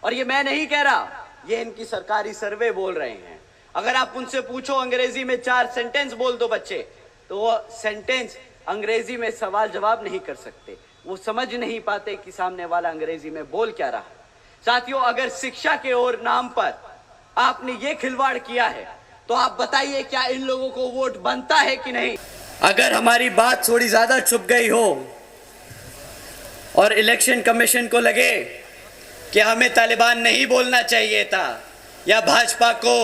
और ये मैं नहीं कह रहा, ये इनकी सरकारी सर्वे बोल रहे हैं। अगर आप उनसे पूछो अंग्रेजी में 4 सेंटेंस बोल दो बच्चे, तो वो सेंटेंस अंग्रेजी में सवाल जवाब नहीं कर सकते। वो समझ नहीं पाते कि सामने वाला अंग्रेजी में बोल क्या रहा है। साथियों, अगर शिक्षा के और नाम पर आपने ये खिलवाड़ किया है, तो आप बताइए क्या इन लोगों को वोट बनता है कि नहीं। अगर हमारी बात थोड़ी ज्यादा छुप गई हो और इलेक्शन कमीशन को लगे कि हमें तालिबान नहीं बोलना चाहिए था या भाजपा को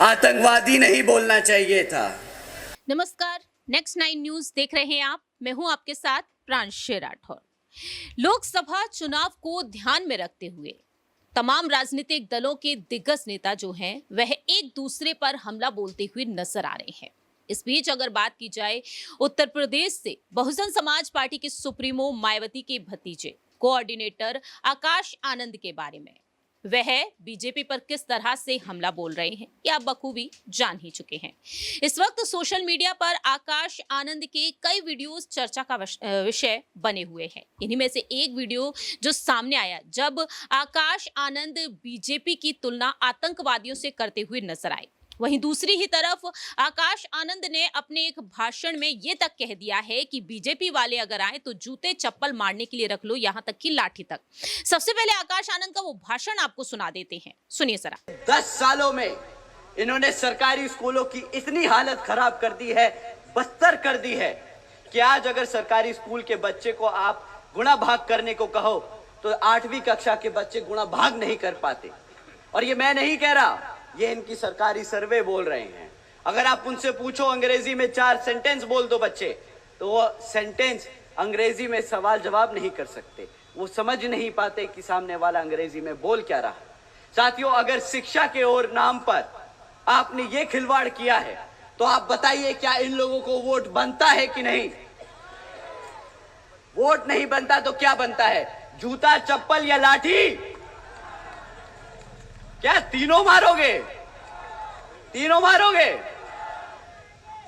आतंकवादी नहीं बोलना चाहिए था। नमस्कार, नेक्स्ट 9 न्यूज देख रहे हैं आप। मैं हूं आपके साथ प्रांशु राठौर। लोकसभा चुनाव को ध्यान में रखते हुए तमाम राजनीतिक दलों के दिग्गज नेता जो हैं वह एक दूसरे पर हमला बोलते हुए नजर आ रहे हैं। इस बीच अगर बात की जाए उत्तर प्रदेश से बहुजन समाज पार्टी के सुप्रीमो मायावती के भतीजे कोऑर्डिनेटर आकाश आनंद के बारे में, वह बीजेपी पर किस तरह से हमला बोल रहे हैं ये आप बखूबी जान ही चुके हैं। इस वक्त सोशल मीडिया पर आकाश आनंद के कई वीडियोस चर्चा का विषय बने हुए हैं। इन्हीं में से एक वीडियो जो सामने आया जब आकाश आनंद बीजेपी की तुलना आतंकवादियों से करते हुए नजर आए। वहीं दूसरी ही तरफ आकाश आनंद ने अपने एक भाषण में ये तक कह दिया है कि बीजेपी वाले अगर आए तो जूते चप्पल मारने के लिए रख लो, यहां तक कि लाठी तक। सबसे पहले आकाश आनंद का वो भाषण आपको सुना देते हैं, सुनिए जरा। 10 सालों में इन्होंने सरकारी स्कूलों की इतनी हालत खराब कर दी है, बदतर कर दी है कि आज अगर सरकारी स्कूल के बच्चे को आप गुणा भाग करने को कहो तो 8वीं कक्षा के बच्चे गुणा भाग नहीं कर पाते। और ये मैं नहीं कह रहा, ये इनकी सरकारी सर्वे बोल रहे हैं। अगर आप उनसे पूछो अंग्रेजी में 4 सेंटेंस बोल दो बच्चे, तो वो सेंटेंस अंग्रेजी में सवाल जवाब नहीं कर सकते। वो समझ नहीं पाते कि सामने वाला अंग्रेजी में बोल क्या रहा है। साथियों, अगर शिक्षा के और नाम पर आपने ये खिलवाड़ किया है, तो आप बताइए क्या इन लोगों को वोट बनता है कि नहीं। वोट नहीं बनता तो क्या बनता है? जूता, चप्पल या लाठी? क्या तीनों मारोगे? तीनों मारोगे?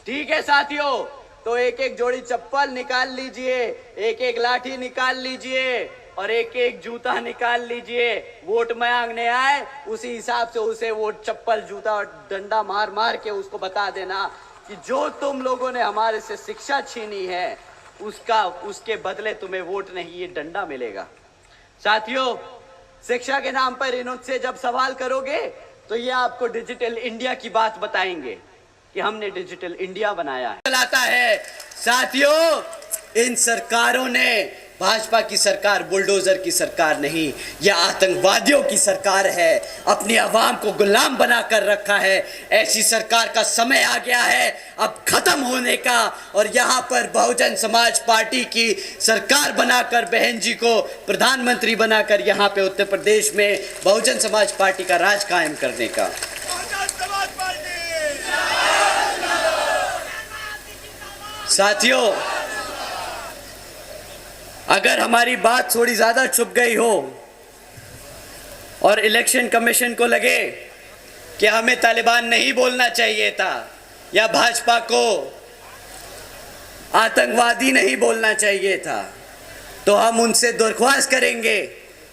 ठीक है साथियों, तो एक एक जोड़ी चप्पल निकाल लीजिए, एक एक लाठी निकाल लीजिए और एक एक जूता निकाल लीजिए। वोट मांगने आए उसी हिसाब से उसे वोट, चप्पल, जूता और डंडा मार मार के उसको बता देना कि जो तुम लोगों ने हमारे से शिक्षा छीनी है उसके बदले तुम्हें वोट नहीं, ये डंडा मिलेगा। साथियों, शिक्षा के नाम पर इनसे जब सवाल करोगे तो ये आपको डिजिटल इंडिया की बात बताएंगे कि हमने डिजिटल इंडिया बनाया है, चलाता है। साथियों, इन सरकारों ने, भाजपा की सरकार बुलडोजर की सरकार नहीं, यह आतंकवादियों की सरकार है। अपनी आवाम को गुलाम बनाकर रखा है। ऐसी सरकार का समय आ गया है अब खत्म होने का। और यहाँ पर बहुजन समाज पार्टी की सरकार बनाकर, बहन जी को प्रधानमंत्री बनाकर यहाँ पे उत्तर प्रदेश में बहुजन समाज पार्टी का राज कायम करने का। साथियों, अगर हमारी बात थोड़ी ज्यादा छुप गई हो और इलेक्शन कमीशन को लगे कि हमें तालिबान नहीं बोलना चाहिए था या भाजपा को आतंकवादी नहीं बोलना चाहिए था, तो हम उनसे दरख्वास्त करेंगे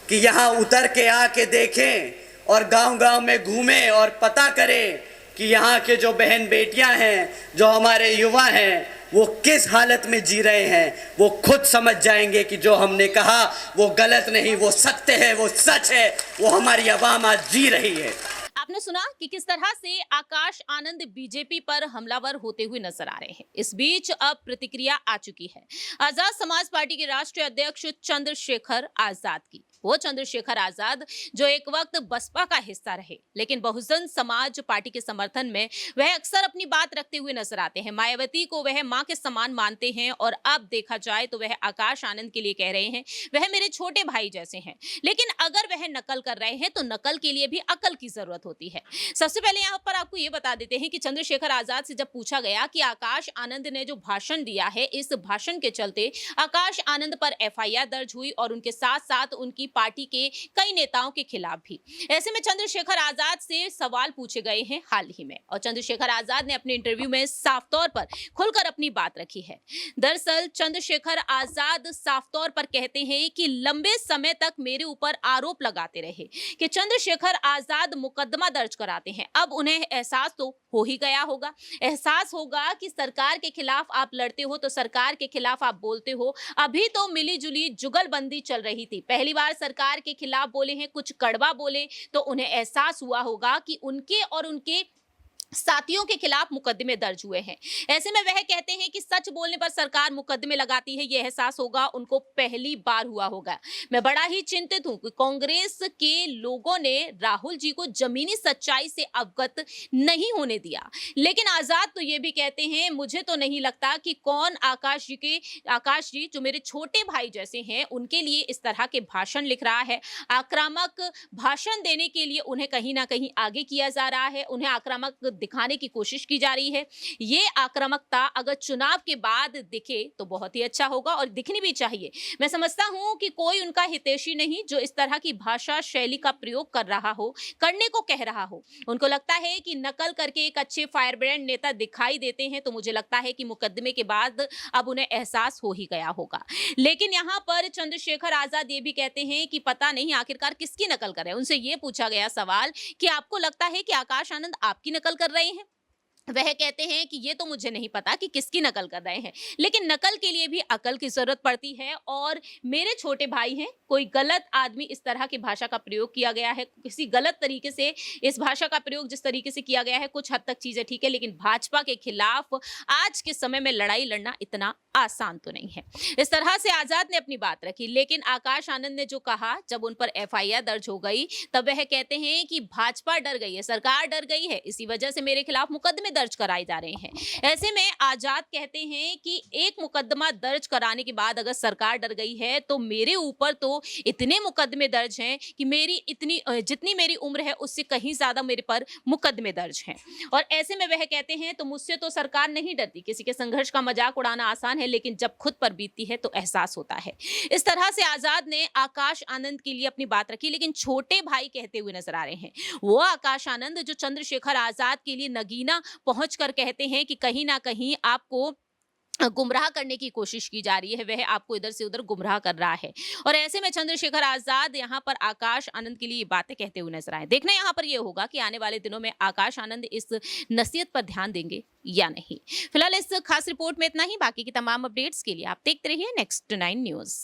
कि यहाँ उतर के आके देखें और गांव-गांव में घूमें और पता करें कि यहाँ के जो बहन बेटियां हैं, जो हमारे युवा हैं, वो किस हालत में जी रहे हैं। वो खुद समझ जाएंगे कि जो हमने कहा वो गलत नहीं, वो सत्य है, वो सच है, वो हमारी आवाम आज जी रही है। आपने सुना कि किस तरह से आकाश आनंद बीजेपी पर हमलावर होते हुए नजर आ रहे हैं। इस बीच अब प्रतिक्रिया आ चुकी है आजाद समाज पार्टी के राष्ट्रीय अध्यक्ष चंद्रशेखर आजाद की। वो चंद्रशेखर आजाद जो एक वक्त बसपा का हिस्सा रहे, लेकिन बहुजन समाज पार्टी के समर्थन में वह अक्सर अपनी बात रखते हुए नजर आते हैं। मायावती को वह मां के समान मानते हैं और अब देखा जाए तो वह आकाश आनंद के लिए कह रहे हैं वह मेरे छोटे भाई जैसे हैं। लेकिन अगर वह नकल कर रहे हैं तो नकल के लिए भी अकल की जरूरत होती है। होती है। सबसे पहले यहाँ पर आपको ये बता देते हैं कि चंद्रशेखर आजाद से जब पूछा गया कि आकाश आनंद ने जो भाषण दिया है, इस भाषण के चलते आकाश आनंद पर एफआईआर दर्ज हुई और उनके साथ साथ उनकी पार्टी के कई नेताओं के खिलाफ भी। ऐसे में चंद्रशेखर आजाद से सवाल पूछे गए हैं हाल ही में और चंद्रशेखर आजाद ने अपने इंटरव्यू में साफ तौर पर खुलकर अपनी बात रखी है। दरअसल चंद्रशेखर आजाद साफ तौर पर कहते हैं कि लंबे समय तक मेरे ऊपर आरोप लगाते रहे कि चंद्रशेखर आजाद मुकदमा दर्ज कराते हैं। अब उन्हें एहसास तो हो ही गया होगा, एहसास होगा कि सरकार के खिलाफ आप लड़ते हो तो सरकार के खिलाफ आप बोलते हो। अभी तो मिली जुली जुगलबंदी चल रही थी, पहली बार सरकार के खिलाफ बोले हैं, कुछ कड़वा बोले तो उन्हें एहसास हुआ होगा कि उनके और उनके साथियों के खिलाफ मुकदमे दर्ज हुए हैं। ऐसे में वह कहते हैं कि सच बोलने पर सरकार मुकदमे लगाती है, यह एहसास होगा उनको पहली बार हुआ होगा। मैं बड़ा ही चिंतित हूं कि कांग्रेस के लोगों ने राहुल जी को जमीनी सच्चाई से अवगत नहीं होने दिया। लेकिन आजाद तो ये भी कहते हैं, मुझे तो नहीं लगता कि कौन आकाश जी जो मेरे छोटे भाई जैसे हैं, उनके लिए इस तरह के भाषण लिख रहा है। आक्रामक भाषण देने के लिए उन्हें कहीं ना कहीं आगे किया जा रहा है, उन्हें आक्रामक दिखाने की कोशिश की जा रही है। ये आक्रामकता अगर चुनाव के बाद दिखे तो बहुत ही अच्छा होगा और दिखनी भी चाहिए। मैं समझता हूं कि कोई उनका हितैषी नहीं जो इस तरह की भाषा शैली का प्रयोग कर रहा हो, करने को कह रहा हो। उनको लगता है कि नकल करके एक अच्छे फायर ब्रांड नेता दिखाई देते हैं, तो मुझे लगता है कि मुकदमे के बाद अब उन्हें एहसास हो ही गया होगा। लेकिन यहाँ पर चंद्रशेखर आजाद ये भी कहते हैं कि पता नहीं आखिरकार किसकी नकल कर रहे हैं। उनसे ये पूछा गया सवाल कि आपको लगता है कि आकाश आनंद आपकी नकल कर रहे हैं? वह कहते हैं कि ये तो मुझे नहीं पता कि किसकी नकल कर रहे हैं, लेकिन नकल के लिए भी अकल की जरूरत पड़ती है और मेरे छोटे भाई हैं, कोई गलत आदमी इस तरह की भाषा का प्रयोग किया गया है, किसी गलत तरीके से इस भाषा का प्रयोग जिस तरीके से किया गया है, कुछ हद तक चीजें ठीक है, लेकिन भाजपा के खिलाफ आज के समय में लड़ाई लड़ना इतना आसान तो नहीं है। इस तरह से आजाद ने अपनी बात रखी। लेकिन आकाश आनंद ने जो कहा, जब उन पर एफआईआर दर्ज हो गई तब वह कहते हैं कि भाजपा डर गई है, सरकार डर गई है, इसी वजह से मेरे खिलाफ मुकदमे दर्ज कराए जा रहे हैं। ऐसे में आजाद कहते हैं कि एक मुकदमा दर्ज कराने के बाद अगर सरकार डर गई है तो मेरे ऊपर तो इतने मुकदमे दर्ज हैं कि मेरी इतनी जितनी मेरी उम्र है उससे कहीं ज्यादा मेरे पर मुकदमे दर्ज हैं। और ऐसे में वह कहते हैं तो मुझसे तो सरकार नहीं डरती। किसी के संघर्ष का मजाक उड़ाना आसान है, लेकिन जब खुद पर बीतती है तो एहसास होता है। इस तरह से आजाद ने आकाश आनंद के लिए अपनी बात रखी, लेकिन छोटे भाई कहते हुए नजर आ रहे हैं वो आकाश आनंद जो चंद्रशेखर आजाद के लिए नगीना पहुंचकर कहते हैं कि कहीं ना कहीं आपको गुमराह करने की कोशिश की जा रही है, वह आपको इधर से उधर गुमराह कर रहा है। और ऐसे में चंद्रशेखर आजाद यहाँ पर आकाश आनंद के लिए बातें कहते हुए नजर आए। देखना यहाँ पर यह होगा कि आने वाले दिनों में आकाश आनंद इस नसीहत पर ध्यान देंगे या नहीं। फिलहाल इस खास रिपोर्ट में इतना ही। बाकी की तमाम अपडेट्स के लिए आप देखते रहिए नेक्स्ट 9 न्यूज।